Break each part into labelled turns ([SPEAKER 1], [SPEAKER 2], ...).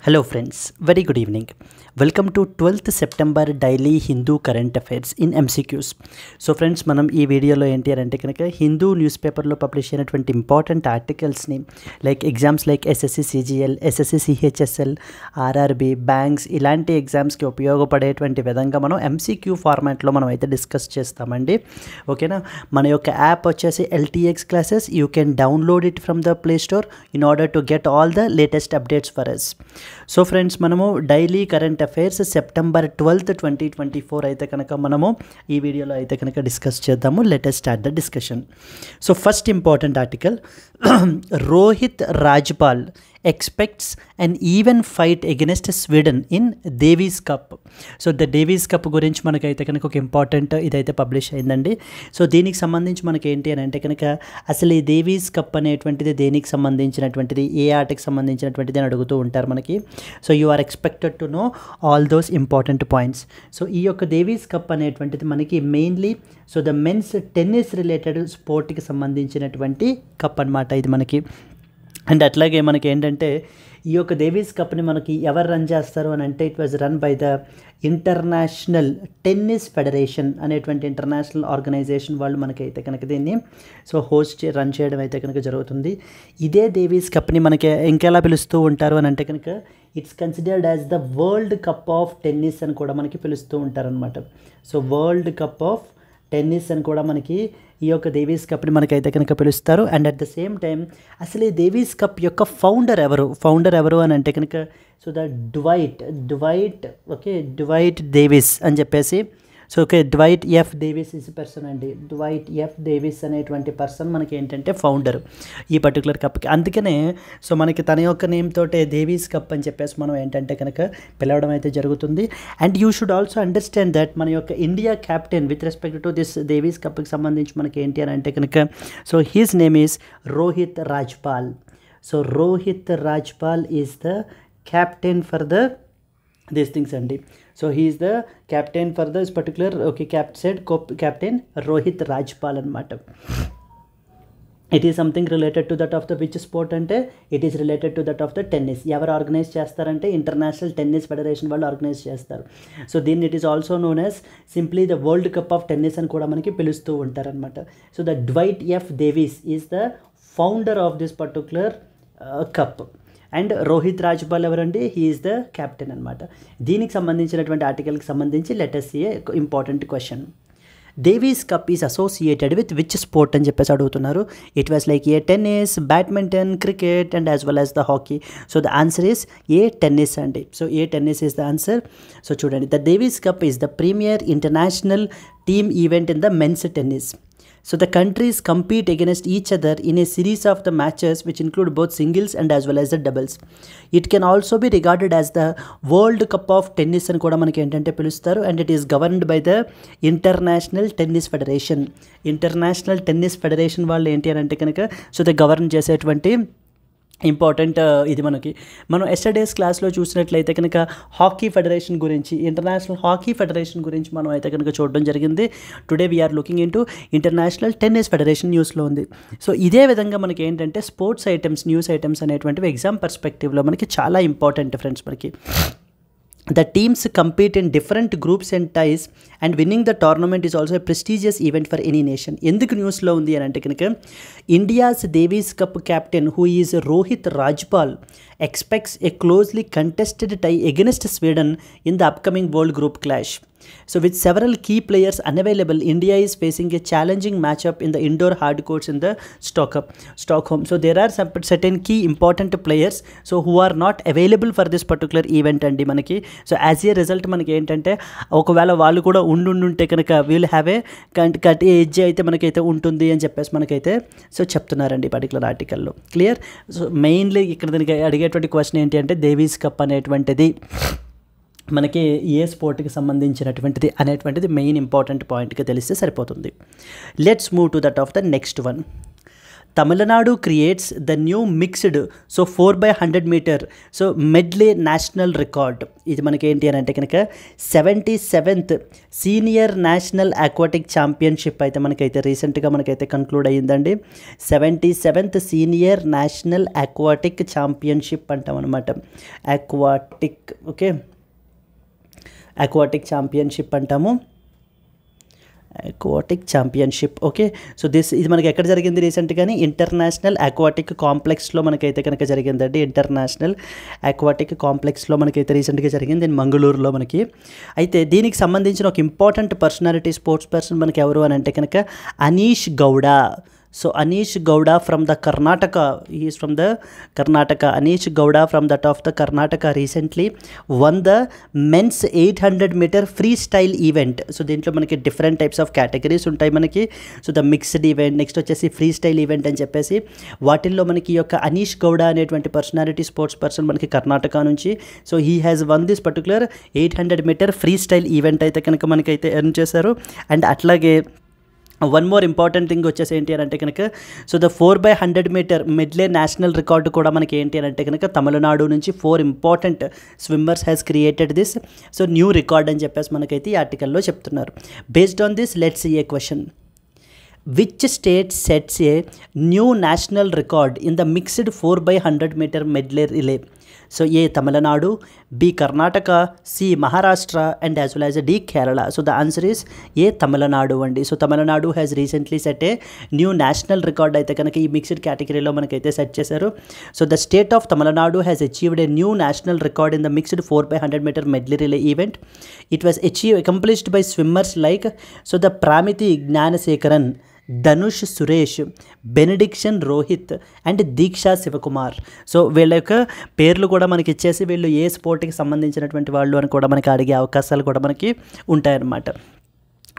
[SPEAKER 1] Hello friends, very good evening. Welcome to 12th September daily Hindu current affairs in MCQs. So friends, మనం ఈ వీడియోలో ఏంటి అంటే కనుక హిందూ న్యూస్ పేపర్లో పబ్లిష్ అయినటువంటి ఇంపార్టెంట్ ఆర్టికల్స్ని like exams like SSC CGL, SSC CHSL, RRB, banks ఇలాంటి ఎగ్జామ్స్కి ఉపయోగపడేటువంటి విధంగా మనం ఎంసీక్యూ ఫార్మాట్లో మనం అయితే డిస్కస్ చేస్తామండి. ఓకేనా, మన యొక్క యాప్ వచ్చేసి LTX classes. You can download it from the play store in order to get all the latest updates for us. So friends, మనము daily current affairs September 12th 2024 అయితే కనుక మనము ఈ వీడియోలో అయితే కనుక డిస్కస్ చేద్దాము. Let's start the discussion. So first important article, Rohit Rajpal expects and even fight against Sweden in Davis Cup. So the Davis Cup గురించి మనకైతే కనుక ఒక ఇంపార్టెంట్ ఇదైతే పబ్లిష్ అయిందండి. సో దీనికి సంబంధించి మనకి ఏంటి అని అంటే కనుక అసలు ఈ డేవిస్ కప్ అనేటువంటిది దేనికి సంబంధించినటువంటిది, ఏ ఆటకి సంబంధించినటువంటిది అని అడుగుతూ ఉంటారు మనకి. So you are expected to know all those important points. So ఈ యొక్క డేవిస్ కప్ అనేటువంటిది మనకి mainly so the men's tennis related స్పోర్ట్కి సంబంధించినటువంటి కప్ అనమాట ఇది మనకి. అండ్ అట్లాగే మనకి ఏంటంటే ఈ యొక్క డేవిస్ కప్ని మనకి ఎవరు రన్ చేస్తారు అని అంటే it was run by the international tennis federation అనేటువంటి ఇంటర్నేషనల్ ఆర్గనైజేషన్ వాళ్ళు మనకైతే కనుక దీన్ని సో రన్ చేయడం అయితే కనుక జరుగుతుంది. ఇదే డేవిస్ కప్ని మనకి ఇంకెలా పిలుస్తూ ఉంటారు అని అంటే కనుక it's considered as the world cup of tennis అని కూడా మనకి పిలుస్తూ ఉంటారనమాట. So world cup of tennis అని కూడా మనకి ఈ యొక్క డేవిస్ కప్ని మనకైతే కనుక పిలుస్తారు. And at the same time అసలు ఈ డేవిస్ కప్ యొక్క ఫౌండర్ ఎవరు అని అంటే కనుక సో ద డ్వైట్ డేవిస్ అని చెప్పేసి so Dwight F Davis is person అండి. డ్వైట్ ఎఫ్ డేవిస్ అనేటువంటి పర్సన్ మనకి ఏంటంటే ఫౌండర్ ఈ పర్టికులర్ కప్కి. అందుకనే సో మనకి తన యొక్క నేమ్ తోటే డేవిస్ కప్ అని చెప్పేసి మనం ఏంటంటే కనుక పిలవడం అయితే జరుగుతుంది. And you should also understand that మన యొక్క India captain with respect to this Davis కప్కి సంబంధించి మనకి ఏంటి అని అంటే కనుక so his name is Rohit Rajpal. So Rohit Rajpal is the captain for the these things అండి. So he is the captain for this particular captain Rohit Rajpal anamata. It is something related to that of the which sport ante it is related to that of the tennis. Ever organize chestarante International Tennis Federation వాళ్ళు organize చేస్తారు. So దీన్ని it is also known as simply the World Cup of Tennis అని కూడా మనకి పిలుస్తూ ఉంటారు అనమాట. So the Dwight F Davis is the founder of this particular cup. And Rohit Rajpal ఎవరండి, హీ ఈజ్ ద క్యాప్టెన్ అనమాట. దీనికి సంబంధించినటువంటి ఆర్టికల్కి సంబంధించి latest a important question, Davis cup is associated with which sport అని చెప్పేసి అడుగుతున్నారు. It was like a tennis, badminton, cricket and as well as the hockey. So the answer is a tennis అండి. So a tennis is the answer. So చూడండి, the Davis cup is the premier international team event in the men's tennis. So the countries compete against each other in a series of the matches which include both singles and as well as the doubles. It can also be regarded as the World Cup of Tennis అని కూడా మనకి ఏంటంటే పిలుస్తారు. And it is governed by the International Tennis Federation. International Tennis Federation వాళ్ళు ఏంటి అని అంటే కనుక సో ద గవర్న్ చేసేటువంటి ఇంపార్టెంట్ ఇది మనం ఎస్టర్డేస్ క్లాస్లో చూసినట్లయితే కనుక హాకీ ఫెడరేషన్ గురించి, ఇంటర్నేషనల్ హాకీ ఫెడరేషన్ గురించి మనం అయితే కనుక చూడడం జరిగింది. Today we're looking into international tennis federation న్యూస్లో ఉంది. సో ఇదే విధంగా మనకి ఏంటంటే స్పోర్ట్స్ ఐటమ్స్, న్యూస్ ఐటమ్స్ అనేటువంటివి ఎగ్జామ్ పర్స్పెక్టివ్లో మనకి చాలా ఇంపార్టెంట్ ఫ్రెండ్స్. మనకి the teams compete in different groups and ties and winning the tournament is also a prestigious event for any nation. ఎందుకు న్యూస్లో ఉంది అని అంటే కనుక India's Davis cup captain who is Rohit Rajpal expects a closely contested tie against Sweden in the upcoming World Group clash. So with several key players unavailable, India is facing a challenging matchup in the indoor hard courts in the Stockholm. So there are some certain key important players so who are not available for this particular event andi manaki. So as a result manaki entante okavela vallu kuda unte kanaka will have a cut edge aithe manakaithe untundi అని చెప్పేసి మనకైతే so చెప్తున్నారండి particular ఆర్టికల్లో. Clear. So mainly ఇక్కడ దీనికి అడిగేటువంటి question ఏంటి అంటే డేవిస్ కప్ అనేటువంటిది మనకి ఏ స్పోర్ట్కి సంబంధించినటువంటిది అనేటువంటిది మెయిన్ ఇంపార్టెంట్ పాయింట్గా తెలిస్తే సరిపోతుంది. Let's move to that of the next one. Tamil Nadu creates the new mixed so 4x100 metre so medley national record. ఇది మనకి ఏంటి అని అంటే కనుక 77th senior national aquatic championship అయితే మనకైతే రీసెంట్గా మనకైతే కంక్లూడ్ అయ్యిందండి. 77th senior national aquatic championship అంటాం అనమాట. అక్వాటిక్ ఛాంపియన్షిప్ అంటాము. Aquatic championship. ఓకే, సో ఇది మనకి ఎక్కడ జరిగింది రీసెంట్గాని? ఇంటర్నేషనల్ అక్వాటిక్ కాంప్లెక్స్లో మనకైతే కనుక జరిగిందండి. ఇంటర్నేషనల్ అక్వాటిక్ కాంప్లెక్స్లో మనకైతే రీసెంట్గా జరిగింది మంగళూరులో మనకి. అయితే దీనికి సంబంధించిన ఒక ఇంపార్టెంట్ పర్సనాలిటీ స్పోర్ట్స్ పర్సన్ మనకి ఎవరు అని అంటే కనుక Anish Gowda. So Anish Gowda from the Karnataka, he is from the Karnataka. Anish Gowda from that of the Karnataka recently won the men's 800 meter freestyle event. So దీంట్లో మనకి డిఫరెంట్ టైప్స్ ఆఫ్ కేటగిరీస్ ఉంటాయి మనకి. So the mixed event, next వచ్చేసి free style event అని చెప్పేసి వాటిల్లో మనకి ఈ యొక్క అనీష్ గౌడ అనేటువంటి పర్సనాలిటీ స్పోర్ట్స్ పర్సన్ మనకి కర్ణాటక నుంచి. So he has won this particular 800 metre free style event అయితే కనుక మనకైతే ఎర్న్ చేశారు. అండ్ అట్లాగే వన్ మోర్ ఇంపార్టెంట్ థింగ్ వచ్చేసి ఏంటి అని అంటే కనుక so the 4x100 metre medley national record కూడా మనకి ఏంటి అని అంటే కనుక తమిళనాడు నుంచి 4 important swimmers has created this so new record అని చెప్పేసి మనకైతే ఈ ఆర్టికల్లో చెప్తున్నారు. Based on this let's see a question. Which state sets a new national record in the mixed 4x100 meter medley relay? So A Tamil Nadu, B Karnataka, C Maharashtra and as well as D Kerala. So the answer is A Tamil Nadu andi. So Tamil Nadu has recently set a new national record అయితే కనుక ఈ mixed కేటగిరీలో మనకైతే set చేశారు. So the state of Tamil Nadu has achieved a new national record in the mixed 4x100 meter medley relay event. It was accomplished by swimmers like so the Pramiti Gnanasekaran, Dhanush Suresh, Benediction Rohit and Deeksha Sivakumar. So వీళ్ళ యొక్క పేర్లు కూడా మనకి ఇచ్చేసి వీళ్ళు ఏ స్పోర్ట్కి సంబంధించినటువంటి వాళ్ళు అని కూడా మనకి అడిగే అవకాశాలు కూడా మనకి ఉంటాయన్నమాట.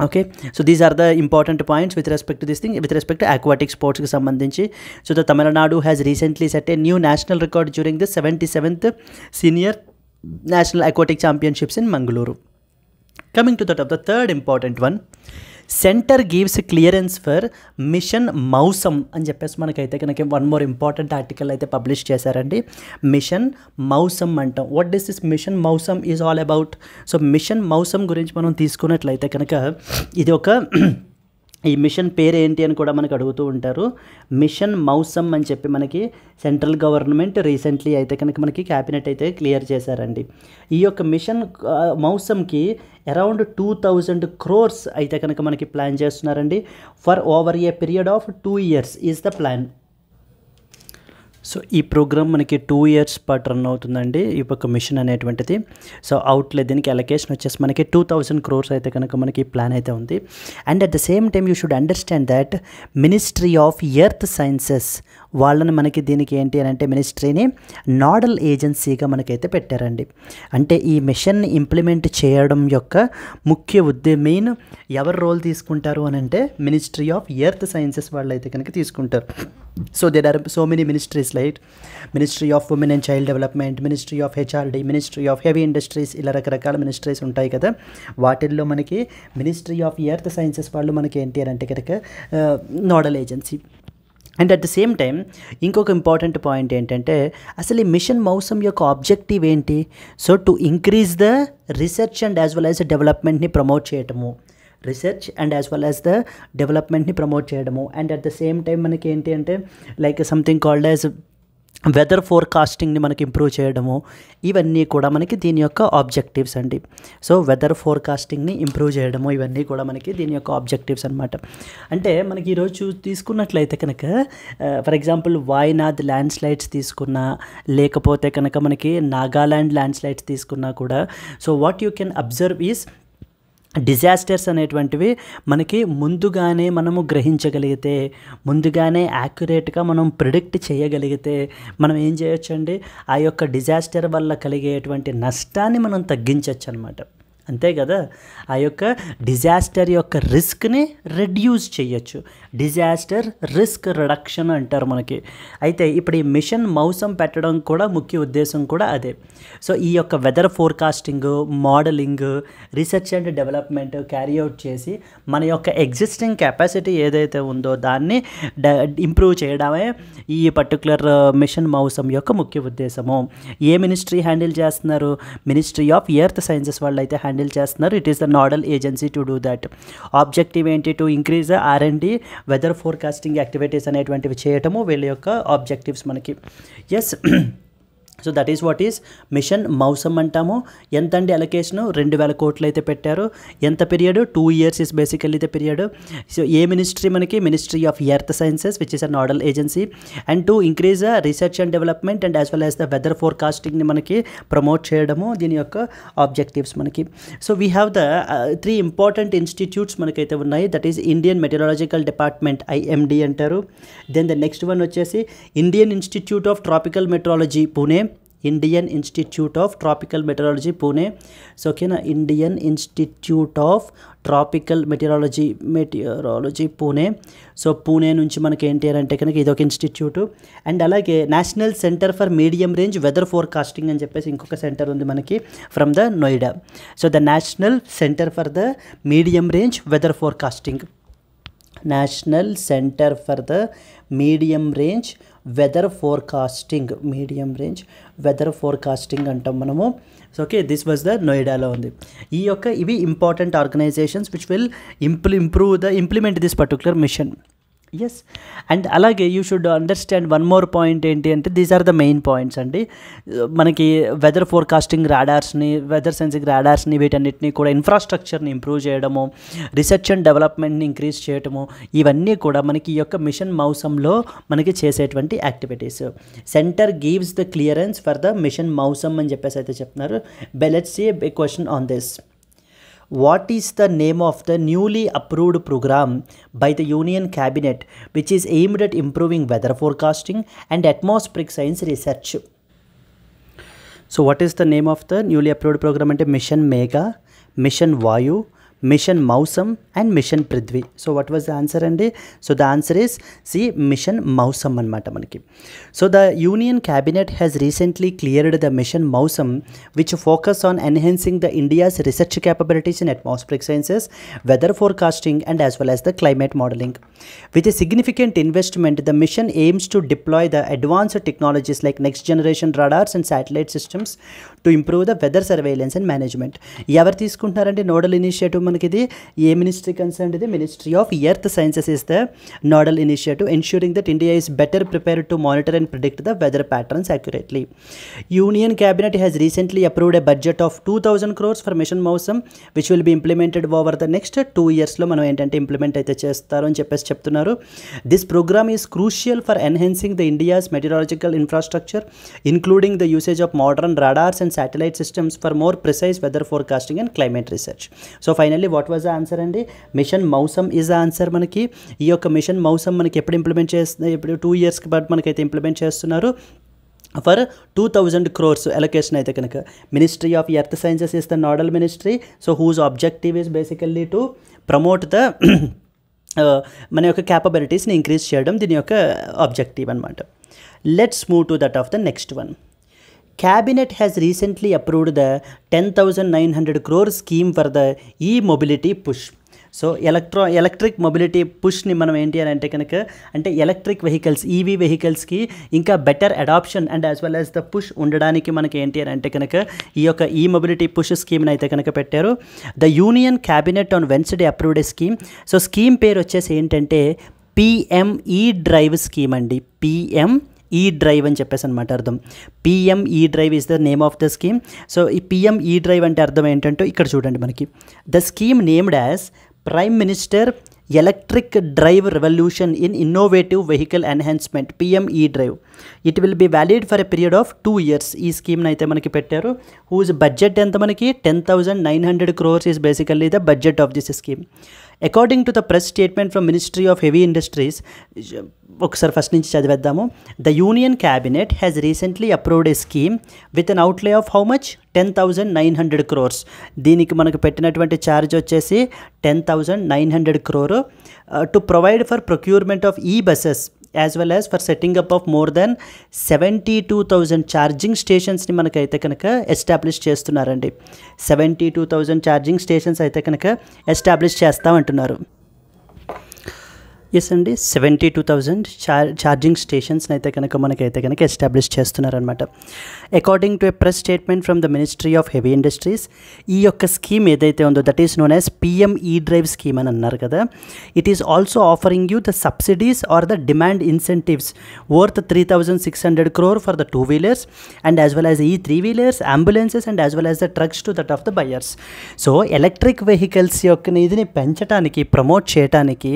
[SPEAKER 1] Okay, so these are the important points with respect to this thing with respect to aquatic స్పోర్ట్స్కి సంబంధించి. So the Tamil Nadu has recently set a new national record during the 77th senior national aquatic championships in Mangaluru. Coming to that of the third important one, centre gives clearance for mission Mausam అని చెప్పేసి మనకైతే కనుక one more important article అయితే publish చేశారండి. Mission Mausam అంటాం. What this is mission Mausam is all about? So mission Mausam గురించి మనం తీసుకున్నట్లయితే కనుక ఇది ఒక ఈ మిషన్ పేరు ఏంటి అని కూడా మనకు అడుగుతూ ఉంటారు. మిషన్ మౌసమ్ అని చెప్పి మనకి సెంట్రల్ గవర్నమెంట్ రీసెంట్లీ అయితే కనుక మనకి క్యాబినెట్ అయితే క్లియర్ చేశారండి. ఈ యొక్క మిషన్ మౌసమ్కి అరౌండ్ 2000 crores అయితే కనుక మనకి ప్లాన్ చేస్తున్నారండి. For over a period of 2 years is the plan. So ఈ ప్రోగ్రామ్ మనకి 2 years పాటు రన్ అవుతుందండి ఈ యొక్క మిషన్ అనేటువంటిది. సో అవుట్లే దీనికి అలొకేషన్ వచ్చేసి మనకి 2000 crores అయితే కనుక మనకి ప్లాన్ అయితే ఉంది. And at the same time you should understand that ministry of earth sciences వాళ్ళని మనకి దీనికి ఏంటి అని అంటే మినిస్ట్రీని నోడల్ ఏజెన్సీగా మనకైతే పెట్టారండి. అంటే ఈ మిషన్ ఇంప్లిమెంట్ చేయడం యొక్క ముఖ్య మెయిన్ ఎవరు రోల్ తీసుకుంటారు అని అంటే మినిస్ట్రీ ఆఫ్ ఎర్త్ సైన్సెస్ వాళ్ళు అయితే కనుక తీసుకుంటారు. So there are so many ministries like ministry of women and child development, ministry of HRD, ministry of heavy industries, ఇలా రకరకాల మినిస్ట్రీస్ ఉంటాయి కదా. వాటిల్లో మనకి మినిస్ట్రీ ఆఫ్ ఎర్త్ సైన్సెస్ వాళ్ళు మనకి ఏంటి అని అంటే కనుక nodal agency. And at the same time ఇంకొక ఇంపార్టెంట్ పాయింట్ ఏంటంటే అసలు ఈ మిషన్ మౌసమ్ యొక్క ఆబ్జెక్టివ్ ఏంటి? So to increase the research and as well as డెవలప్మెంట్ని ప్రమోట్ చేయటము, research and as well as the డెవలప్మెంట్ని ప్రమోట్ చేయడము. And at the same time మనకి ఏంటి అంటే like something called as weather ఫోర్కాస్టింగ్ని మనకి ఇంప్రూవ్ చేయడము, ఇవన్నీ కూడా మనకి దీని యొక్క ఆబ్జెక్టివ్స్ అండి. సో వెదర్ ఫోర్కాస్టింగ్ని ఇంప్రూవ్ చేయడము ఇవన్నీ కూడా మనకి దీని యొక్క ఆబ్జెక్టివ్స్ అనమాట. అంటే మనకి ఈరోజు తీసుకున్నట్లయితే కనుక for example Wayanad land slides తీసుకున్నా లేకపోతే కనుక మనకి నాగాల్యాండ్ ల్యాండ్ స్లైడ్స్ తీసుకున్నా కూడా so what you can observe is disasters అనేటువంటివి మనకి ముందుగానే మనము గ్రహించగలిగితే, ముందుగానే యాక్యురేట్గా మనం ప్రిడిక్ట్ చేయగలిగితే మనం ఏం చేయొచ్చు అండి, ఆ యొక్క డిజాస్టర్ వల్ల కలిగేటువంటి నష్టాన్ని మనం తగ్గించవచ్చు అనమాట. అంతే కదా, ఆ యొక్క డిజాస్టర్ యొక్క రిస్క్ని రెడ్యూస్ చేయొచ్చు. డిజాస్టర్ రిస్క్ రిడక్షన్ అంటారు మనకి. అయితే ఇప్పుడు ఈ మిషన్ మౌసం పెట్టడం కూడా ముఖ్య ఉద్దేశం కూడా అదే. సో ఈ యొక్క weather forecasting, modelling, research and development carry out చేసి మన యొక్క ఎగ్జిస్టింగ్ కెపాసిటీ ఏదైతే ఉందో దాన్ని ఇంప్రూవ్ చేయడమే ఈ పర్టికులర్ మిషన్ మౌసం యొక్క ముఖ్య ఉద్దేశము. ఏ మినిస్ట్రీ హ్యాండిల్ చేస్తున్నారు? మినిస్ట్రీ ఆఫ్ ఎర్త్ సైన్సెస్ వాళ్ళు అయితే హ్యాండిల్ చేస్తున్నారు. It is the nodal agency to do that. Objective ఏంటి? To increase R&D weather forecasting activities అనేటువంటివి చేయటము వీళ్ళ యొక్క ఆబ్జెక్టివ్స్ మనకి. Yes, so that is what is mission Mausam అంటాము. ఎంత అండి అలొకేషను? 2000 కోట్లు అయితే పెట్టారు. ఎంత period? 2 years is basically the period. So ఏ మినిస్ట్రీ మనకి? Ministry of earth sciences which is a nodal agency, and to increase research and development and as well as the weather ఫోర్కాస్టింగ్ని మనకి ప్రమోట్ చేయడము దీని యొక్క ఆబ్జెక్టివ్స్ మనకి. So we have the 3 important institutes మనకైతే ఉన్నాయి. That is Indian meteorological department, IMD అంటారు. Then the next one వచ్చేసి Indian institute of tropical metrology Pune, Indian institute of tropical meteorology Pune. So ఓకేనా, Indian institute of tropical meteorology Pune. So Pune నుంచి మనకి ఏంటి అంటే కనుక ఇది ఒక ఇన్స్టిట్యూటు. అండ్ అలాగే national centre for medium range weather forecasting అని చెప్పేసి ఇంకొక సెంటర్ ఉంది మనకి from the Noida. So the national centre for the medium range weather forecasting, national centre for the medium range weather forecasting, medium range weather forecasting అంటాం మనము. So okay, this was the నోయిడాలో ఉంది. ఈ యొక్క ఇవి important organisations which will implement this particular mission. Yes, and అలాగే you should understand one more point ఏంటి అంటే these are the main points అండి. మనకి వెదర్ ఫోర్కాస్టింగ్ రాడార్స్ని, వెదర్ సెన్సింగ్ రాడార్స్ని, వీటన్నిటిని కూడా ఇన్ఫ్రాస్ట్రక్చర్ని ఇంప్రూవ్ చేయడము, రీసెర్చ్ అండ్ డెవలప్మెంట్ని ఇంక్రీజ్ చేయడము, ఇవన్నీ కూడా మనకి ఈ యొక్క మిషన్ మౌసంలో మనకి చేసేటువంటి activities. Centre gives the clearance for the mission Mausam అని చెప్పేసి అయితే చెప్తున్నారు. Let's see a question on this. What is the name of the newly approved program by the Union Cabinet which is aimed at improving weather forecasting and atmospheric science research? So what is the name of the newly approved program? Ante Mission Megha, Mission Vayu, Mission Mausam and Mission Prithvi. So what was the answer andi? So the answer is see Mission Mausam anamata manaki. So the Union Cabinet has recently cleared the Mission Mausam which focus on enhancing the India's research capabilities in atmospheric sciences, weather forecasting and as well as the climate modeling. With a significant investment, the mission aims to deploy the advanced technologies like next generation radars and satellite systems to improve the weather surveillance and management. Evaru తీసుకుంటున్నారంటే nodal initiative మనకి ఇది ఏ ministry concern? ఇది ministry of earth sciences is the nodal initiative ensuring that India is better prepared to monitor and predict the weather patterns accurately. Union Cabinet has recently approved a budget of 2000 crores for Mission Mausam which will be implemented over the next 2 years లో మనం ఏంటంటే implement అయితే చేస్తారు అని చెప్పేసి చెప్తున్నారు. This program is crucial for enhancing the India's meteorological infrastructure including the usage of modern radars and satellite systems for more precise weather forecasting and climate research. So finally what was the answer అండి? Mission Mausam is the answer. మనకి ఈ యొక్క machine మౌసం మనకి ఎప్పుడు implement చేస్తున్నారు? ఇప్పుడు 2 years but మనకైతే implement చేస్తున్నారు ఫర్ 2000 crores allocation అయితే కనుక. Ministry of earth sciences is the nodal ministry. So whose objective is basically to promote the మన యొక్క క్యాపబిలిటీస్ని ఇంక్రీజ్ చేయడం దీని యొక్క ఆబ్జెక్టివ్ అనమాట. Let's move to that of the next one. Cabinet has recently approved the 10,900 crore scheme for the e-mobility push. So electric mobility పుష్ని మనం ఏంటి అని అంటే కనుక అంటే ఎలక్ట్రిక్ వెహికల్స్, ఈవీ వెహికల్స్కి ఇంకా better adoption and as well as the push ఉండడానికి మనకి ఏంటి అని అంటే కనుక ఈ యొక్క ఈ మొబిలిటీ పుష్ స్కీమ్ని అయితే కనుక పెట్టారు. The union cabinet on Wednesday approved a scheme. So scheme పేరు వచ్చేసి ఏంటంటే PME డ్రైవ్ స్కీమ్ అండి. PME డ్రైవ్ అని చెప్పేసి అనమాట అర్థం. PME drive is the name of the scheme. So ఈ PME డ్రైవ్ అంటే అర్థం ఏంటంటే ఇక్కడ చూడండి మనకి the scheme named as prime minister electric drive revolution in innovative vehicle enhancement, PME drive. It will be valid for a period of 2 years. ఈ స్కీమ్ని అయితే మనకి పెట్టారు. హూజ్ బడ్జెట్ ఎంత మనకి 10,900 crores is basically the budget of this scheme. According to the press statement from ministry of heavy industries, ఒకసారి first నుంచి చదివేద్దాము. The union cabinet has recently approved a scheme with an outlay of how much 10,900 crores. దీనికి మనకు పెట్టినటువంటి charge వచ్చేసి 10,900 crore to provide for procurement of e buses as well as for setting up of more than 72,000 charging స్టేషన్స్ని మనకైతే కనుక establish చేస్తున్నారండి. 72,000 charging stations అయితే కనుక ఎస్టాబ్లిష్ చేస్తామంటున్నారు. ఎస్ అండి, 72,000 ఛార్జింగ్ స్టేషన్స్ని అయితే కనుక మనకైతే కనుక ఎస్టాబ్లిష్ చేస్తున్నారనమాట. According to a press statement from the ministry of heavy industries, ఈ యొక్క స్కీమ్ ఏదైతే ఉందో that is known as PM E drive scheme అని అన్నారు కదా. It is also offering you the subsidies or the demand incentives worth 3,600 crore for the 2-wheelers and as well as ఈ 3-wheelers, ambulances and as well as the trucks to that of the buyers. So electric vehicles యొక్క ఇదిని పెంచడానికి, promote చేయడానికి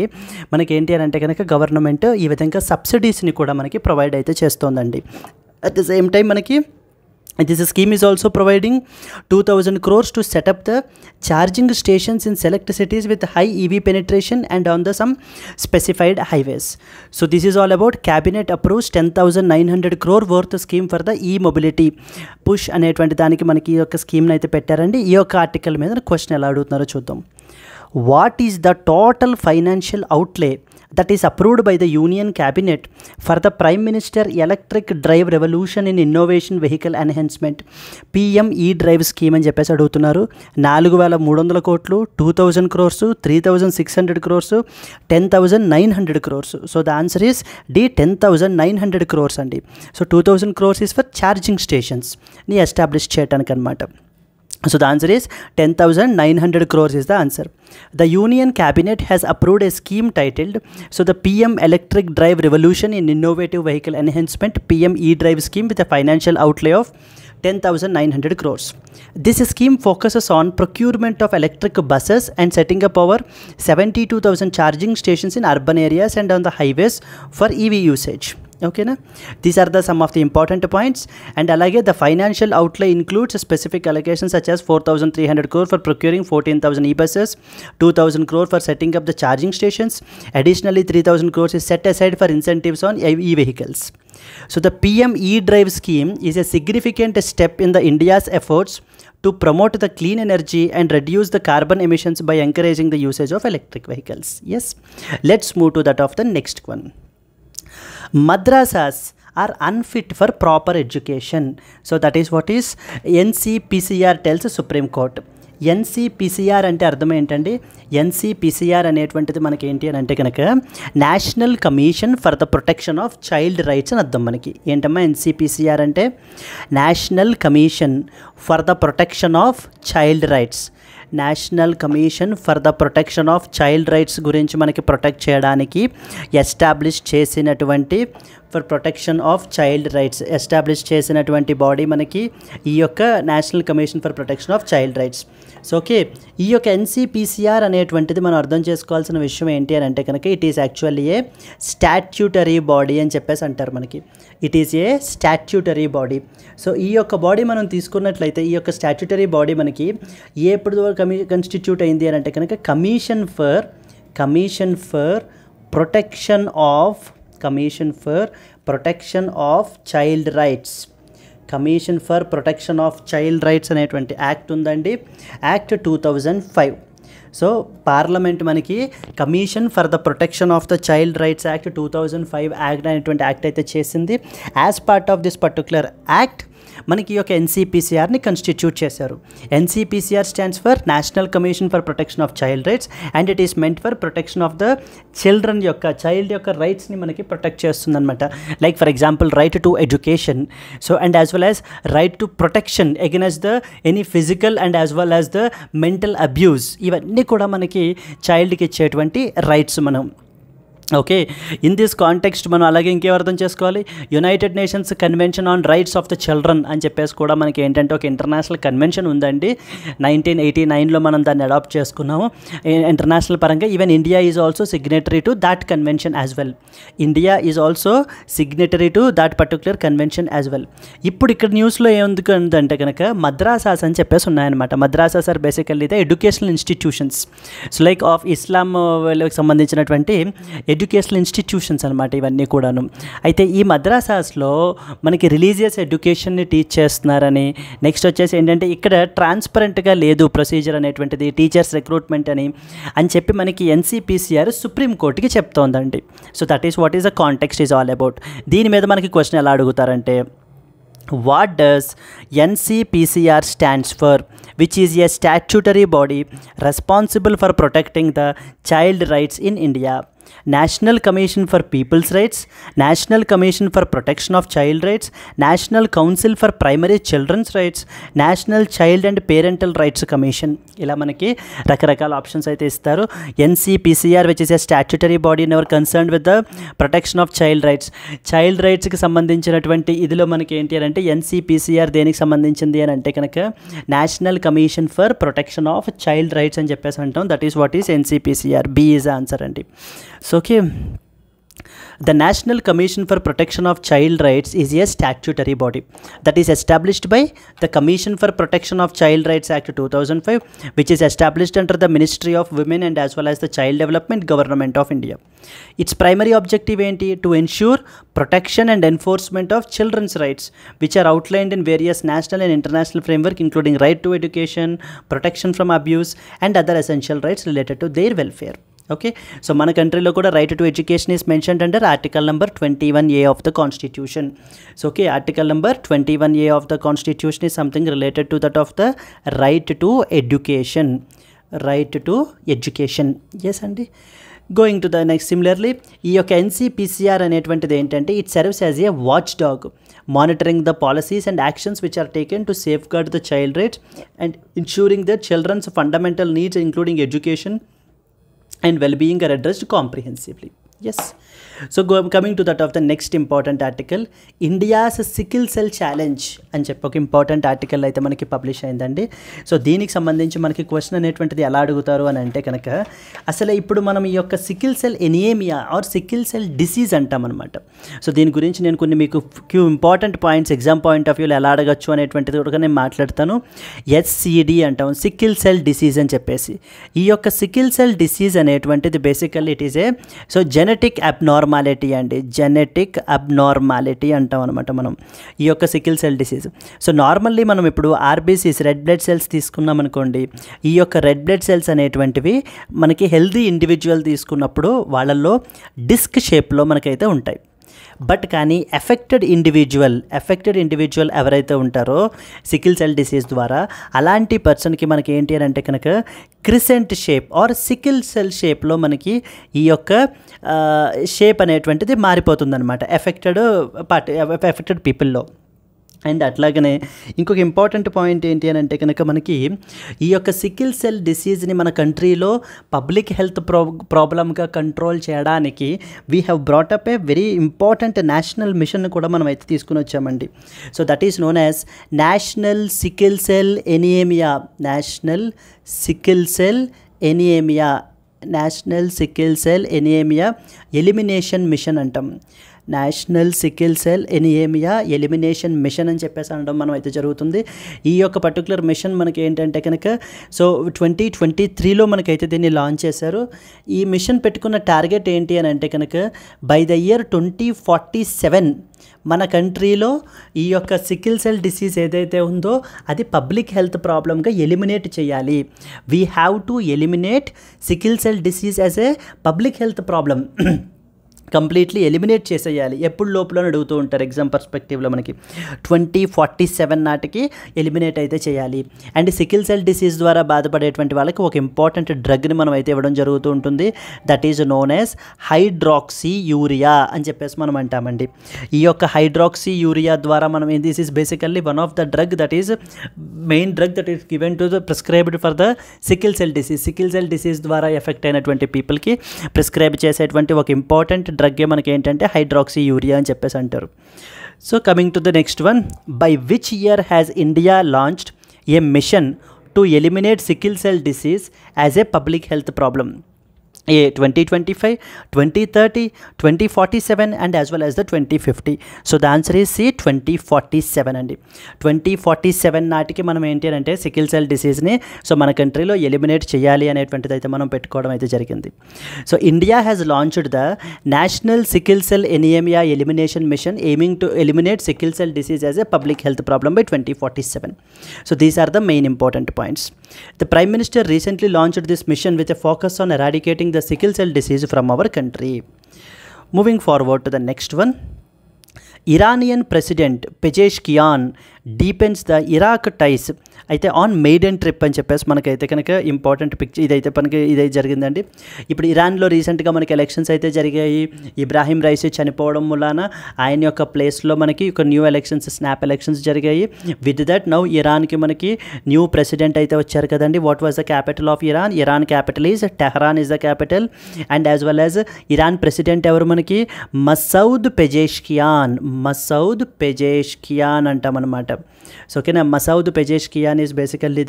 [SPEAKER 1] మనకి ఏంటి అని అంటే కనుక government ఈ విధంగా సబ్సిడీస్ని కూడా మనకి ప్రొవైడ్ అయితే చేస్తోందండి. అట్ ద సేమ్ టైం మనకి this scheme is also providing 2,000 crores to set up the charging stations in select cities with high EV penetration and on the some specified highways. So this is all about cabinet approves 10,900 crore worth scheme for the e-mobility push అనేటువంటి దానికి మనకి ఈ యొక్క స్కీమ్ని అయితే పెట్టారండి. ఈ యొక్క ఆర్టికల్ మీద క్వశ్చన్ ఎలా అడుగుతున్నారో చూద్దాం. What is the total financial outlay that is approved by the Union Cabinet for the Prime Minister Electric Drive Revolution in Innovation Vehicle Enhancement PM E-Drive Scheme అని చెప్పేసి అడుగుతున్నారు. 4,300 కోట్లు, 2,000 crores, 3,600 crores, 10,900 crores. So the answer is D, 10,900 crores అండి. So 2,000 crores is for charging stations ని establish చేయడానికి అనమాట. So the answer is 10,900 crores is the answer. The Union Cabinet has approved a scheme titled, so the PM Electric Drive Revolution in Innovative Vehicle Enhancement PM E-Drive Scheme with a financial outlay of 10,900 crores. This scheme focuses on procurement of electric buses and setting up over 72,000 charging stations in urban areas and on the highways for EV usage. Okay na? These are the some of the important points. And alage the financial outlay includes specific allocations such as 4,300 crore for procuring 14,000 e-buses, 2,000 crore for setting up the charging stations. Additionally 3,000 crores is set aside for incentives on e-vehicles. So the PM E-Drive scheme is a significant step in the India's efforts to promote the clean energy and reduce the carbon emissions by encouraging the usage of electric vehicles. Yes, let's move to that of the next one. Madrasas are unfit for proper education. So that is what is NCPCR tells Supreme Court. NCPCR అంటే అర్థం ఏంటండి? NCPCR అనేటువంటిది మనకి ఏంటి అని అంటే కనుక national commission for the protection of child rights అని అర్థం. మనకి ఏంటమ్మా ఎన్సిపిసిఆర్ అంటే? National commission for the protection of child rights. National commission for the protection of child rights గురించి మనకి ప్రొటెక్ట్ చేయడానికి ఎస్టాబ్లిష్ చేసినటువంటి, for protection of child rights establish చేసినటువంటి బాడీ మనకి ఈ యొక్క national commission for protection of child rights. So okay, ఈ యొక్క ఎన్సిపిసిఆర్ అనేటువంటిది మనం అర్థం చేసుకోవాల్సిన విషయం ఏంటి అని అంటే కనుక it is actually A statutory body అని చెప్పేసి అంటారు మనకి. It is a statutory body. So ఈ యొక్క బాడీ మనం తీసుకున్నట్లయితే ఈ యొక్క స్టాట్యూటరీ బాడీ మనకి ఎప్పుడు కన్స్టిట్యూట్ అయింది అని అంటే కనుక commission for protection of child rights. Commission for protection of child rights అనేటువంటి యాక్ట్ ఉందండి, యాక్ట్ 2005. సో పార్లమెంట్ మనకి commission for the protection of the child rights act 2005 act అనేటువంటి యాక్ట్ అయితే చేసింది. As part of this particular act మనకి ఈ యొక్క ఎన్సిపిసిఆర్ని constitute చేశారు. NCPCR stands for national commission for protection of child rights and it is meant for protection of the children యొక్క, child యొక్క రైట్స్ని మనకి ప్రొటెక్ట్ చేస్తుంది అనమాట. Like for example right to education, so and as well as right to protection against the any physical and as well as the mental abuse. ఇవన్నీ కూడా మనకి చైల్డ్కి ఇచ్చేటువంటి rights మనం. ఓకే, ఇన్ దిస్ కాంటెక్స్ట్ మనం అలాగే ఇంకేం అర్థం చేసుకోవాలి, United nations convention on rights of the children అని చెప్పేసి కూడా మనకి ఏంటంటే ఒక ఇంటర్నేషనల్ కన్వెన్షన్ ఉందండి. 1989లో మనం దాన్ని అడాప్ట్ చేసుకున్నాము ఇంటర్నేషనల్ పరంగా. Even India is also signatory to that convention as well. India is also signatory to that particular convention as well. ఇప్పుడు ఇక్కడ న్యూస్లో ఏముంది అంటే కనుక మద్రాసాస్ అని చెప్పేసి ఉన్నాయన్నమాట. Madrasas are basically the educational institutions, so like of Islam వాళ్ళకి సంబంధించినటువంటి ఎడ్యుకేషనల్ ఇన్స్టిట్యూషన్స్ అనమాట ఇవన్నీ కూడాను. అయితే ఈ మద్రాసాస్లో మనకి రిలీజియస్ ఎడ్యుకేషన్ని టీచ్ చేస్తున్నారని, నెక్స్ట్ వచ్చేసి ఏంటంటే ఇక్కడ ట్రాన్స్పరెంట్గా లేదు ప్రొసీజర్ అనేటువంటిది, టీచర్స్ రిక్రూట్మెంట్ అని చెప్పి మనకి ఎన్సీపీసీఆర్ సుప్రీంకోర్టుకి చెప్తోందండి. So that is what is the context is all about. దీని మీద మనకి క్వశ్చన్ ఎలా అడుగుతారంటే, what does NCPCR stands for, which is a statutory body responsible for protecting the child rights in India? National Commission for People's Rights, National Commission for Protection of Child Rights, National Council for Primary Children's Rights, National Child and Parental Rights Commission. ఇలా మనకి రకరకాల options అయితే ఇస్తారు. NCPCR which is a statutory body never concerned with the protection of child rights. Child రైట్స్కి సంబంధించినటువంటి ఇదిలో మనకి ఏంటి అని అంటే NCPCR దేనికి సంబంధించింది అని అంటే కనుక national commission for protection of child rights అని చెప్పేసి అంటాం. That is what is NCPCR. B is answer అండి. So okay, the National Commission for Protection of Child Rights is a statutory body that is established by the Commission for Protection of Child Rights Act 2005, which is established under the Ministry of Women and as well as the Child Development Government of India. Its primary objective enti to ensure protection and enforcement of children's rights, which are outlined in various national and international framework, including right to education, protection from abuse, and other essential rights related to their welfare. Okay, so మన కంట్రీలో కూడా right to education is mentioned under article number 21A of the constitution. So okay, article number 21A of the constitution is something related to that of the right to education. Right to education, yes అండి. Going to the next, similarly ఈ యొక్క NCPCR అనేటువంటిది ఏంటంటే it serves as a watchdog monitoring the policies and actions which are taken to safe gourd the child rights and ensuring the children's fundamental needs including education and well-being are addressed comprehensively. Yes. So coming to that of the next important article, India's sickle cell challenge అని చెప్పి ఒక important article అయితే మనకి publish అయిందండి. So దీనికి సంబంధించి మనకి question అనేటువంటిది ఎలా అడుగుతారు అని అంటే కనుక, అసలు ఇప్పుడు మనం ఈ యొక్క sickle cell anaemia or sickle cell disease అంటాం అనమాట. సో దీని గురించి నేను కొన్ని మీకు few important points exam point of వ్యూలో ఎలా అడగచ్చు అనేటువంటిది కూడా నేను మాట్లాడతాను. SCD అంటాం, సికిల్ సెల్ డిసీజ్ అని చెప్పేసి. ఈ యొక్క సికిల్ సెల్ డిసీజ్ అనేటువంటిది basically it is a so genetic abnormality అండి. జెనెటిక్ అబ్నార్మాలిటీ అంటాం అనమాట మనం ఈ యొక్క sickle cell disease. So normally మనం ఇప్పుడు RBCs రెడ్ బ్లడ్ సెల్స్ తీసుకున్నాం అనుకోండి, ఈ యొక్క రెడ్ బ్లడ్ సెల్స్ అనేటువంటివి మనకి హెల్దీ ఇండివిజువల్ తీసుకున్నప్పుడు వాళ్ళల్లో డిస్క్ షేప్లో మనకైతే ఉంటాయి. బట్ కానీ ఎఫెక్టెడ్ ఇండివిజువల్ ఎవరైతే ఉంటారో సికిల్ సెల్ డిసీజ్ ద్వారా, అలాంటి పర్సన్కి మనకి ఏంటి అని అంటే కనుక crescent shape or sickle cell షేప్లో మనకి ఈ యొక్క షేప్ అనేటువంటిది మారిపోతుందన్నమాట ఎఫెక్టెడ్ పీపుల్లో. అండ్ అట్లాగనే ఇంకొక ఇంపార్టెంట్ పాయింట్ ఏంటి అని అంటే కనుక మనకి ఈ యొక్క సికిల్ సెల్ డిసీజ్ని మన కంట్రీలో పబ్లిక్ హెల్త్ ప్రాబ్లమ్గా కంట్రోల్ చేయడానికి we have brought up a very important national mission కూడా మనం అయితే తీసుకుని వచ్చామండి. So that is known as national sickle cell anaemia. National sickle cell anaemia elimination mission అంటాం. National sickle cell anaemia elimination mission అని చెప్పేసి అనడం మనం అయితే జరుగుతుంది. ఈ యొక్క పర్టికులర్ మిషన్ మనకి ఏంటంటే కనుక సో 2023లో మనకైతే దీన్ని లాంచ్ చేశారు. ఈ మిషన్ పెట్టుకున్న టార్గెట్ ఏంటి అని అంటే కనుక బై ద ఇయర్ 2047 మన కంట్రీలో ఈ యొక్క సికిల్ సెల్ డిసీజ్ ఏదైతే ఉందో అది పబ్లిక్ హెల్త్ ప్రాబ్లమ్గా ఎలిమినేట్ చేయాలి. We have to eliminate sickle cell disease as a public health problem. Completely eliminate చేసేయాలి. ఎప్పుడు లోపల అడుగుతూ ఉంటారు ఎగ్జామ్ పర్స్పెక్టివ్లో మనకి 2047 నాటికి ఎలిమినేట్ అయితే చేయాలి. అండ్ సికిల్ సెల్ డిసీజ్ ద్వారా బాధపడేటువంటి వాళ్ళకి ఒక ఇంపార్టెంట్ డ్రగ్ని మనం అయితే ఇవ్వడం జరుగుతూ ఉంటుంది. That is known as hydroxy urea అని చెప్పేసి మనం అంటామండి. ఈ యొక్క హైడ్రాక్సీ యూరియా ద్వారా మనం this is basically one of the drug that is main drug that is given to the prescribed for the sickle cell disease. Sickle cell disease ద్వారా effect అయినటువంటి పీపుల్కి ప్రిస్క్రైబ్ చేసేటువంటి ఒక ఇంపార్టెంట్ డ్రగ్గే మనకి ఏంటంటే హైడ్రాక్సీ యూరియా అని చెప్పేసి అంటారు. So coming to the next one, by which year has India launched a mission to eliminate sickle cell disease as a public health problem? A 2025, 2030, 2047 and as well as the 2050. So the answer is C 2047 అండి. 2047 నాటికి మనం ఏంటి అంటే sickle cell డిసీజ్ని so మన కంట్రీలో eliminate చేయాలి అనేటువంటిది అయితే మనం పెట్టుకోవడం అయితే జరిగింది. So India has launched the national sickle cell anaemia elimination mission aiming to eliminate sickle cell disease as a public health problem by 2047. So these are the main important points. The Prime Minister recently launched this mission with a focus on eradicating the sickle cell disease from our country. Moving forward to the next one, Iranian President Pezeshkian deepens the Iraq ties అయితే on maiden trip అని చెప్పేసి మనకైతే కనుక important picture ఇదైతే మనకి ఇదైతే జరిగిందండి. ఇప్పుడు ఇరాన్లో రీసెంట్గా మనకి ఎలక్షన్స్ అయితే జరిగాయి. ఇబ్రాహీం రైసీ చనిపోవడం వలన ఆయన యొక్క ప్లేస్లో మనకి ఒక న్యూ ఎలక్షన్స్ స్నాప్ ఎలక్షన్స్ జరిగాయి. విత్ దట్ నౌ ఇరాన్కి మనకి న్యూ ప్రెసిడెంట్ అయితే వచ్చారు కదండి. What was the capital of Iran? Iran capital is Tehran is the capital. And as well as Iran president ఎవరు మనకి? Masoud Pezeshkian. మసౌద్ పెజేష్కియాన్ అంటామన్నమాట. So ఓకేనా, Masoud Pezeshkian is basically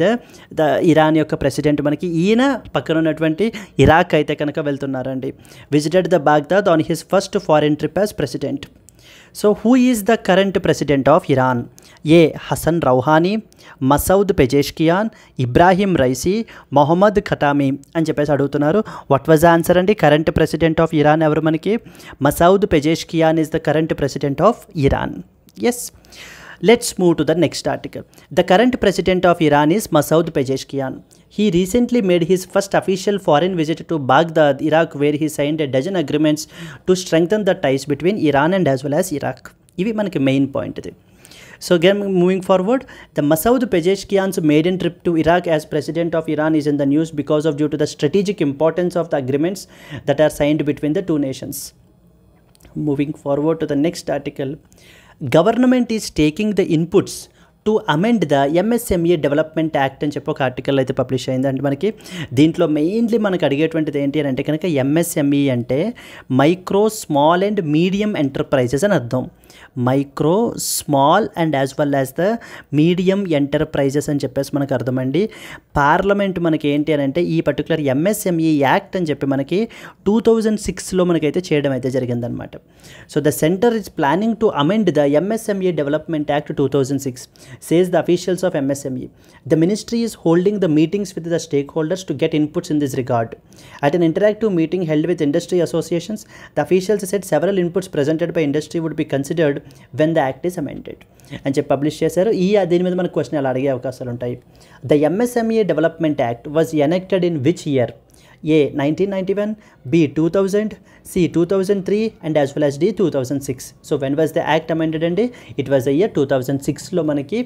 [SPEAKER 1] the Iran యొక్క president మనకి. ఈయన పక్కన ఉన్నటువంటి Iraq అయితే కనుక వెళ్తున్నారండి. Visited the Baghdad on his first foreign trip as president. So who is the current president of Iran? A Hassan Rouhani, Masoud Pezeshkian, Ebrahim Raisi, Mohammad Khatami అని చెప్పేసి అడుగుతున్నారు. వాట్ వాజ్ ద ఆన్సర్ అండి? Current president of Iran ఎవరు మనకి? Masoud Pezeshkian is the current president of Iran. Yes. Let's move to the next article. The current president of Iran is Masoud Pezeshkian. He recently made his first official foreign visit to Baghdad, Iraq, where he signed a dozen agreements to strengthen the ties between Iran and as well as Iraq. Ivi manaki main point idi. So again, moving forward, the Masoud Pezeshkian's maiden trip to Iraq as president of Iran is in the news because of due to the strategic importance of the agreements that are signed between the two nations. Moving forward to the next article. Government is taking the inputs to amend the MSME development act అని చెప్పి ఒక article అయితే publish అయింది. అంటే మనకి దీంట్లో mainly మనకు అడిగేటువంటిది ఏంటి అని అంటే కనుక ఎంఎస్ఎంఈ అంటే micro small and medium enterprises అని అర్థం. Micro small and as well as the medium enterprises అని చెప్పేసి మనకు అర్థమండి. పార్లమెంట్ మనకి ఏంటి అని అంటే ఈ పర్టికులర్ ఎంఎస్ఎంఈ యాక్ట్ అని చెప్పి మనకి 2006లో మనకైతే చేయడం అయితే జరిగిందనమాట. So the centre is planning to amend the MSME development act 2006 says the officials of MSME. The ministry is holding the meetings with the stakeholders to get inputs in this regard. At an interactive meeting held with industry associations, the officials said several inputs presented by industry would be considered when the act is amended. అని చెప్పి publish చేశారు. దీని మీద మనకు question అలా అడిగే అవకాశాలు ఉంటాయి. The MSME Development Act was enacted in which year? A 1991, B 2000, C 2003 and as well as D 2006. So when was the act amended అండి? It was the year 2006లో మనకి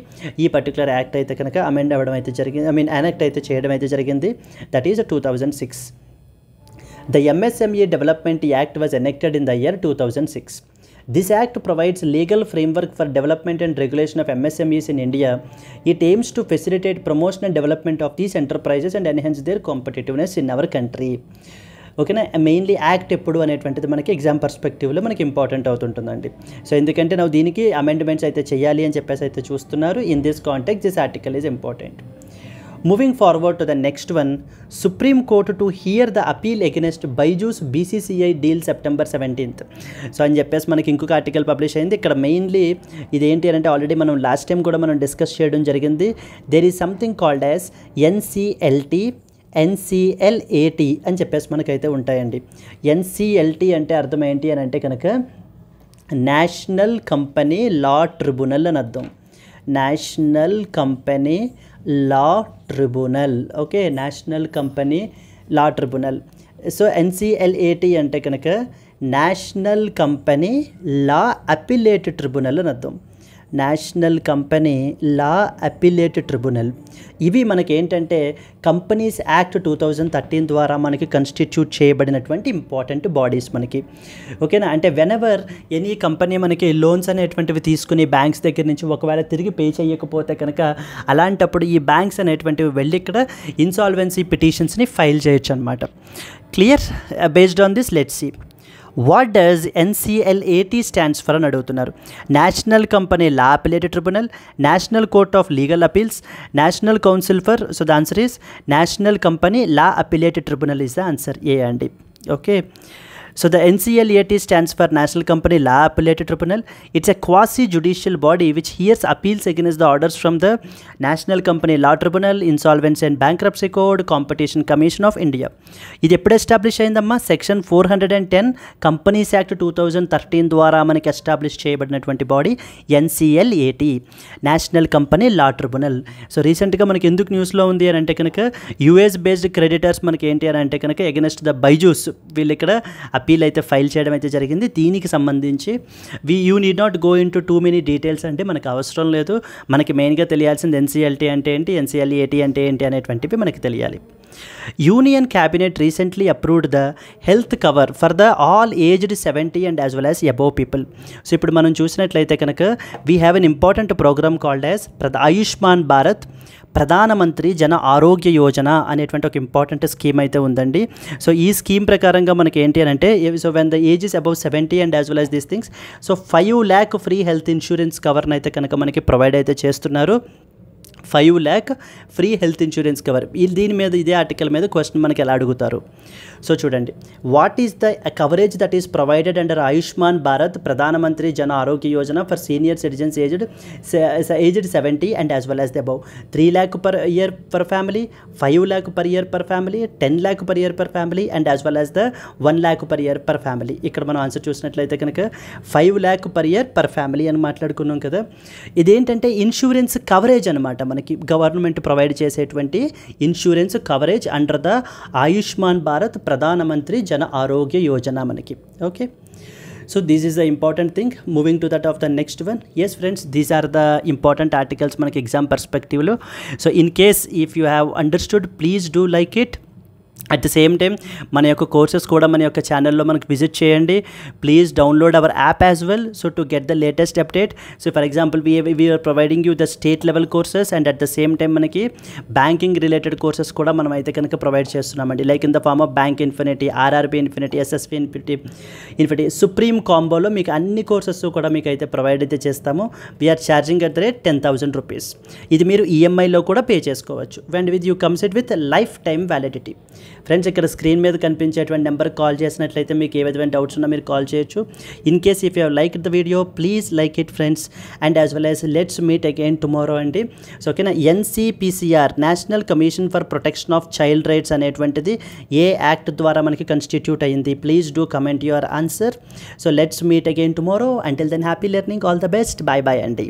[SPEAKER 1] ఈ పర్టికులర్ యాక్ట్ అయితే కనుక అమెండ్ అవ్వడం అయితే జరిగింది, ఎనాక్ట్ అయితే చేయడం అయితే జరిగింది. That is 2006. The MSME Development Act was enacted in the year 2006. This act provides legal framework for development and regulation of MSMEs in India. It aims to facilitate promotion and development of these enterprises and enhance their competitiveness in our country. ఓకేనా, mainly act ఎప్పుడు అనేటువంటిది మనకి exam పర్స్పెక్టివ్లో మనకి important అవుతుంటుందండి. So ఎందుకంటే ನಾವು దీనికి amendments అయితే చేయాలి అని చెప్పేసి అయితే చూస్తున్నారు. In this context this article is important. Moving forward to the next one, Supreme Court to hear the appeal against Byju's BCCI deal September 17th. So అని చెప్పేసి మనకి ఇంకొక ఆర్టికల్ పబ్లిష్ అయింది. ఇక్కడ మెయిన్లీ ఇదేంటి అంటే ఆల్రెడీ మనం లాస్ట్ టైం కూడా మనం డిస్కస్ చేయడం జరిగింది. There is something called as NCLT, NCLAT అని చెప్పేసి మనకైతే ఉంటాయండి. NCLT అంటే అర్థం ఏంటి అని అంటే కనుక నేషనల్ కంపెనీ లా ట్రిబ్యునల్ అని అర్థం. National company law tribunal. Okay, national company law tribunal. So NCLAT అంటే కనుక national company law appellate tribunal అని అర్థం. National company law appellate tribunal. ఇవి మనకి ఏంటంటే కంపెనీస్ యాక్ట్ 2013 ద్వారా మనకి కన్స్టిట్యూట్ చేయబడినటువంటి ఇంపార్టెంట్ బాడీస్ మనకి. ఓకేనా, అంటే వెనెవర్ ఎనీ కంపెనీ మనకి లోన్స్ అనేటువంటివి తీసుకుని బ్యాంక్స్ దగ్గర నుంచి ఒకవేళ తిరిగి పే చేయకపోతే కనుక అలాంటప్పుడు ఈ బ్యాంక్స్ అనేటువంటివి వెళ్ళి ఇక్కడ ఇన్సాల్వెన్సీ పిటిషన్స్ని ఫైల్ చేయొచ్చు అనమాట. Clear? Based on this let's see what does NCLAT stands for అని అడుగుతున్నారు. National company law appellate tribunal, national court of legal appeals, national council for, so the answer is national company law appellate tribunal is the answer, A అండి. Okay, so the NCLAT stands for National Company Law Appellate Tribunal. It's a quasi-judicial body which hears appeals against the orders from the National Company Law Tribunal, Insolvency and Bankruptcy Code, Competition Commission of India. ఇది ఎప్పుడు establish అయిందమ్మా? Section 410 companies act 2013 ద్వారా మనకి establish చేయబడినటువంటి body NCLAT, national company law tribunal. So రీసెంట్గా మనకి ఎందుకు న్యూస్లో ఉంది అని అంటే కనుక యూఎస్ బేస్డ్ క్రెడిటర్స్ మనకి ఏంటి అని అంటే కనుక ఎగెనెస్ట్ ద బైజూస్ వీళ్ళు ఇక్కడ అపీల్ అయితే ఫైల్ చేయడం అయితే జరిగింది. దీనికి సంబంధించి you need not go in to too many details, అంటే మనకు అవసరం లేదు. మనకి మెయిన్గా తెలియాల్సింది NCLT అంటే ఏంటి, NCLAT అంటే ఏంటి అనేటువంటివి మనకి తెలియాలి. Union cabinet recently approved the health cover for the all aged 70 and as well as above people. సో ఇప్పుడు మనం చూసినట్లయితే కనుక we have an important programme called as Ayushman Bharat Pradhan Mantri Jan ఆరోగ్య యోజన అనేటువంటి ఒక ఇంపార్టెంట్ స్కీమ్ అయితే ఉందండి. సో ఈ స్కీమ్ ప్రకారంగా మనకి ఏంటి అని అంటే, so when the age is above 70 and as well as these things, so 5 lakh free health insurance కవర్ని అయితే కనుక మనకి ప్రొవైడ్ అయితే చేస్తున్నారు. 5 lakh free health insurance cover. దీని మీద ఇదే ఆర్టికల్ మీద క్వశ్చన్ మనకి ఎలా అడుగుతారు. సో చూడండి, what is the coverage that is provided under Ayushman Bharat Pradhan Mantri Jan ఆరోగ్య Yojana for senior citizens aged 70 and as well as the above? 3 lakh per year per family, 5 lakh per year per family, 10 lakh per year per family and as well as the 1 lakh per year per family. ఇక్కడ మనం answer చూసినట్లయితే కనుక 5 lakh per year per family అని మాట్లాడుకున్నాం కదా. ఇదేంటంటే insurance coverage అనమాట, మనకి గవర్నమెంట్ ప్రొవైడ్ చేసేటువంటి insurance coverage under the Ayushman Bharat Pradhan Mantri Jan ఆరోగ్య యోజన మనకి. Okay, so this is the important thing. Moving to that of the next one. Yes friends, these are the important articles మనకి ఎగ్జామ్ పర్స్పెక్టివ్ లో. So in case if you have understood please do like it. At the same time మన యొక్క courses కూడా మన యొక్క ఛానల్లో మనకు visit చేయండి. Please download our app as well, so to get the latest update. So for example we're providing you the state level courses and at the same time మనకి banking related courses కూడా మనం అయితే కనుక provide చేస్తున్నామండి. Like in the form of bank infinity, RRB infinity, SSB infinity, supreme కాంబోలో మీకు అన్ని courses కూడా మీకు అయితే ప్రొవైడ్ అయితే చేస్తాము. We're charging at the rate 10,000 rupees. ఇది మీరు ఈఎంఐలో కూడా పే చేసుకోవచ్చు. And with you comes it with life time validity. Friends, ఇక్కడ స్క్రీన్ మీద కనిపించేటువంటి నెంబర్కి కాల్ చేసినట్లయితే మీకు ఏ విధమైన డౌట్స్ ఉన్నా మీరు కాల్ చేయొచ్చు. In case if you have like the video please like it friends, and as well as let's meet again tomorrow అండి. సో ఓకేనా, NCPCR national commission for protection of child rights అనేటువంటిది a act ద్వారా మనకి constitute అయ్యింది? Please do comment your answer. So let's meet again tomorrow. Until then happy learning, all the best, bye bye అండి.